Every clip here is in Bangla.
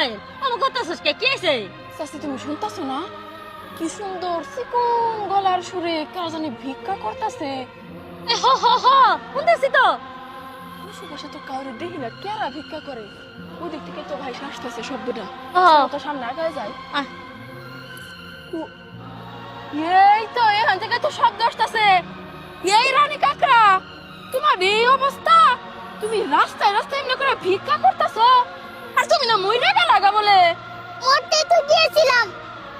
পাইল আমার কথা শুনকে কি আছে? চাচি তুমি শুনতাছো না? কি সুন্দর চিকন গলার সুরে কার জানি ভিক্ষা করতেছে। এ হ হ হ শুনতেছি তো। আশেপাশে তো কাউরে দেখি না, কেরা ভিক্ষা করে? ওই দিক থেকে তো ভাই আসতেছে শব্দটা। তো সামনে আগায় যায়। এই তো এখান থেকে তো শব্দ আসতেছে। এই রানী কাকড়া, তোমার এই অবস্থা, তুমি রাস্তায় রাস্তায় এমনি করে ভিক্ষা করতেছো, আর তুমি না মইরা লাগা বলে? মরতে তো গিয়েছিলাম,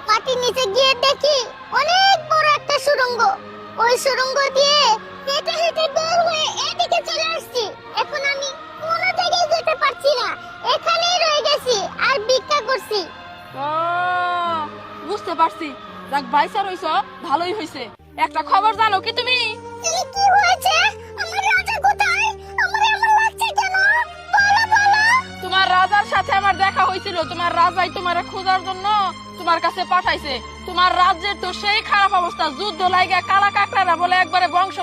মাটির নিচে গিয়ে দেখি অনেক বড় একটা সুড়ঙ্গ। ওই সুড়ঙ্গ দিয়ে হেঁটে হেঁটে বের হয়ে এদিকে চলে আসছি। এখন আমি কোনো জায়গায় যেতে পারছি না, এখানেই রয়ে গেছি আর ভিক্ষা করছি। বুঝতে পারছি, যাক বাইসা রইছো, ভালোই হইছে। একটা খবর জানো কি তুমি? কি হয়েছে? আমার রাজা কোথায়? আমার এমন লাগছে কেন? বলো বলো। তোমার রাজার সাথে আমার দেখা হয়েছিল। তোমার রাজাই তোমারে খোঁজার জন্য তোমার কাছে পাঠাইছে। তোমার রাজ্যের তো সেই খারাপ অবস্থা, যুদ্ধ লাগা কালা কাকড়ারা বলে একবারে বংশ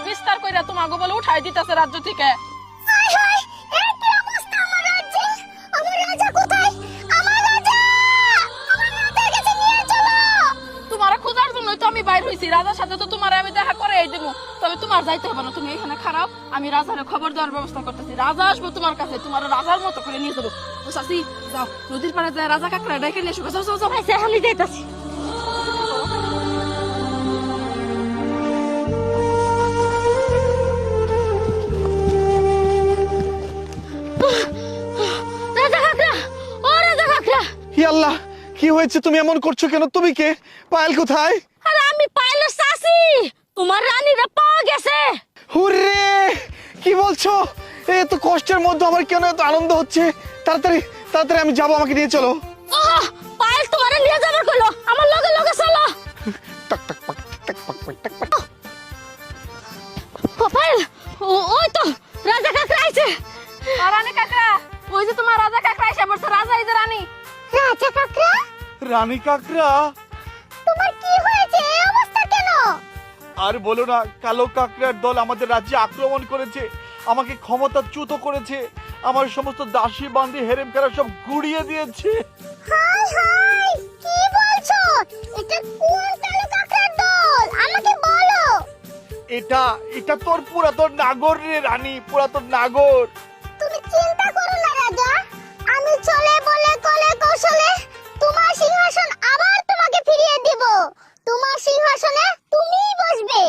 বিস্তার কইরা তোমাকে বলে উঠাই দিতেছে রাজ্য থেকে। হায় হায়, এই কি অবস্থা আমার রাজ্যে? আমার রাজা কোথায়? আমার রাজা! আমার রাজার কাছে নিয়ে চলো। তোমার খোঁজার জন্য তো আমি বাইর হইছি। রাজার সাথে তো তোমার আমি দেখা করে দেবো, তবে তোমার যাইতে হবে না। তুমি এখানে খারাপ, আমি রাজারে খবর দেওয়ার ব্যবস্থা করতেছি। রাজা আসবো তোমার কাছে, তোমার রাজার মতো করে নিয়ে যাবো। ও চাচি, যাও নদীর পাড়ে যায় রাজা কাকড়া ডেকে নিয়ে এসো। যাও যাও যাও। আচ্ছা আমি যাইতাছি। রাজা কাকড়া, ও রাজা কাকড়া। হি আল্লাহ, কি হয়েছে? তুমি এমন করছো কেন? তুমি কে? পায়েল কোথায়? আরে আমি পাইলো চাচি, তোমার রানীরা পাওয়া গেছে। হুররে, কি বলছো? এত কষ্টের মধ্যে আমার কেন এত আনন্দ হচ্ছে? তাড়াতাড়ি তাড়াতাড়ি আমি যাবো, আমাকে নিয়ে চলো। পাইল তোমারে নিয়ে যাবার কইলো, আমার লগে লগে চলো। টাক টাক পাক টাক পাক পাক টাক পাক। পাইল, ওই তো রাজা কাকড়া আইছে। রানী কাকড়া, ওই যে তোমার রাজা কাকড়া এসে পড়ছে। রাজা এই যে রানী। রাজা কাকড়া, রানী কাকড়া, তোমার কি হয়েছে? এই অবস্থা কেন? আর বলো না, কালো কাকড়ার দল আমাদের রাজ্যে আক্রমণ করেছে, আমাকে ক্ষমতাচ্যুত করেছে, আমার সমস্ত দাসী বান্দি হেরেম করা সব গুড়িয়ে দিয়েছে। হায় হায়, কি বলছো? এটা কোন কালো কাকড়ার দল? আমাকে বলো। এটা এটা তোর পুরাতন নাগর রে রানী, পুরাতন নাগর। তুমি চিন্তা করো না রাজা, আমি চলে বলে কলে কৌশলে তোমার সিংহাসন আবার তোমাকে ফিরিয়ে দিব। তোমার সিংহাসনে তুমিই বসবে।